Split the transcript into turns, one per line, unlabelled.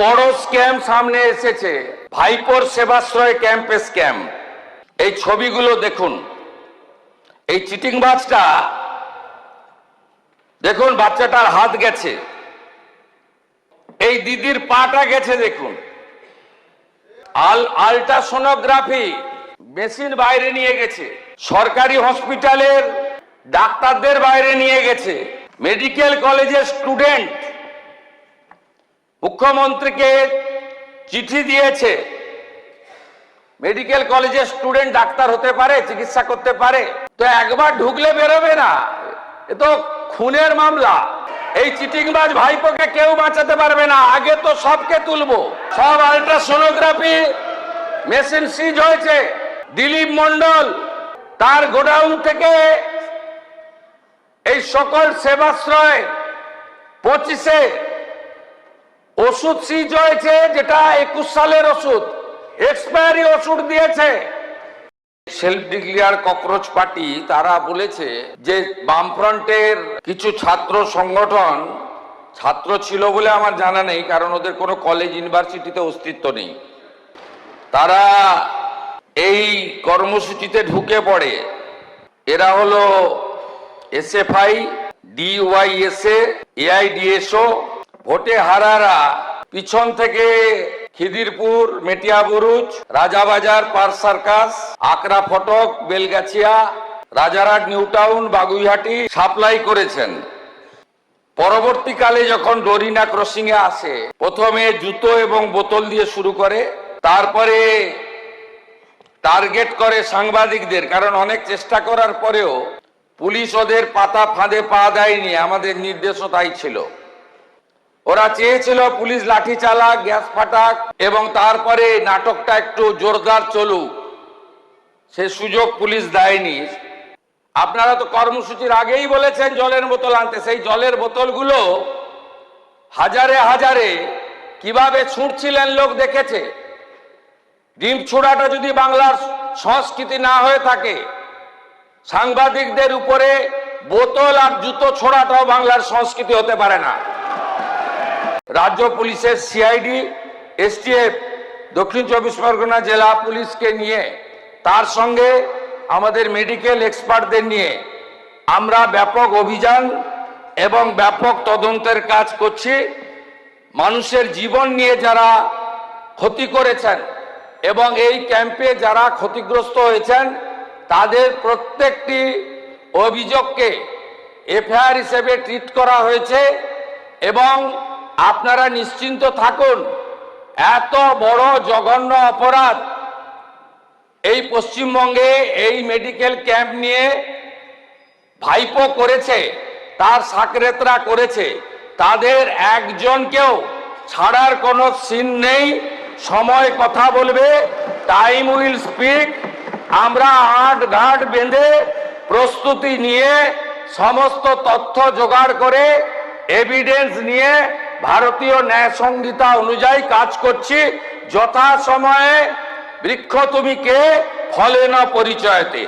বড় স্ক্যাম সামনে এসেছে, ভাইপোর সেবাশ্রয় ক্যাম্পে স্ক্যাম। এই ছবিগুলো দেখুন। এই চিটিংবাজটা দেখুন, বাচ্চাটার হাত গেছে, এই দিদির পাটা গেছে দেখুন। আল্ট্রাসোনোগ্রাফি মেশিন বাইরে নিয়ে গেছে, সরকারি হসপিটালের ডাক্তারদের বাইরে নিয়ে গেছে, মেডিকেল কলেজের স্টুডেন্ট মুখ্যমন্ত্রীকে চিঠি দিয়েছে। মেডিকেল কলেজের স্টুডেন্ট ডাক্তার হতে পারে, চিকিৎসা করতে পারে? তো একবার ঢুকলে বেরোবে না, এ তো খুনের মামলা। এই চিটিংবাজ ভাইপোকে কেউ বাঁচাতে পারবে না। আগে তো সবকে তুলবো। সব আল্ট্রাসোনোগ্রাফি মেশিন সিজ হয়েছে। দিলীপ মন্ডল তার গোডাউন থেকে এই সকল সেবাশ্রয় 25-এ ওষুধ সিজ হয়েছে, যেটা 21 সালের ওষুধ, এক্সপায়ারি ওষুধ দিয়েছে। সেলফ ডিক্লেয়ার ককরোচ পার্টি তারা বলেছে যে বামফ্রন্টের কিছু ছাত্র সংগঠন, ছাত্র ছিল বলে আমার জানা নেই, কারণ ওদের কোনো কলেজ ইউনিভার্সিটিতে অস্তিত্ব নেই, তারা এই কর্মসূচিতে ঢুকে পড়ে। এরা হলো এসএফআই, ডিওয়াইএসএ, এআইডিএসও। ভোটে হারারা পিছন থেকে খিদিরপুর, মেটিয়াবুরুজ, রাজাবাজার, পার সার্কাস, আকরা ফটক, বেলগাছিয়া, রাজারহাট, নিউ টাউন, বাগুইহাটি সাপ্লাই করেছেন। পরবর্তীকালে যখন ডোরিনা ক্রসিং এ আসে, প্রথমে জুতো এবং বোতল দিয়ে শুরু করে, তারপরে টার্গেট করে সাংবাদিকদের। কারণ অনেক চেষ্টা করার পরেও পুলিশ ওদের পাতা ফাঁদে পা দেয়নি, আমাদের নির্দেশও তাই ছিল। ওরা চেয়েছিল পুলিশ লাঠি চালাক, গ্যাস ফাটাক এবং তারপরে নাটকটা একটু জোরদার চলুক, সে সুযোগ পুলিশ দেয়নি। আপনারা তো কর্মসূচির আগেই বলেছেন জলের বোতল আনতে, সেই জলের বোতলগুলো হাজারে হাজারে কিভাবে ছুঁড়ছিলেন লোক দেখেছে। ডিম ছোড়াটা যদি বাংলার সংস্কৃতি না হয়ে থাকে, সাংবাদিকদের উপরে বোতল আর জুতো ছোড়াটাও বাংলার সংস্কৃতি হতে পারে না। রাজ্য পুলিশের সিআইডি, এসটিএফ, দক্ষিণ 24 পরগনা জেলা পুলিশকে নিয়ে, তার সঙ্গে আমাদের মেডিকেল এক্সপার্টদের নিয়ে আমরা ব্যাপক অভিযান এবং ব্যাপক তদন্তের কাজ করছি। মানুষের জীবন নিয়ে যারা ক্ষতি করেছেন এবং এই ক্যাম্পে যারা ক্ষতিগ্রস্ত হয়েছেন, তাদের প্রত্যেকটি অভিযোগকে এফআইআর হিসেবে ট্রিট করা হয়েছে। এবং আপনারা নিশ্চিন্ত থাকুন, এত বড় জঘন্য অপরাধ এই পশ্চিমবঙ্গে এই মেডিকেল ক্যাম্প নিয়ে ভাইপো করেছে, তার সাকরেতরা করেছে, তাদের একজনকেও ছাড়ার কোনো সিন নেই। সময় কথা বলবে, টাইম উইল স্পিক। আমরা আট ঘাট বেঁধে প্রস্তুতি নিয়ে সমস্ত তথ্য জোগাড় করে এভিডেন্স নিয়ে ভারতীয় ন্যায় সংহিতা অনুযায়ী কাজ করছি। যথা সময়ে বৃক্ষ তুমি কে, ফলে না পরিচয়তে।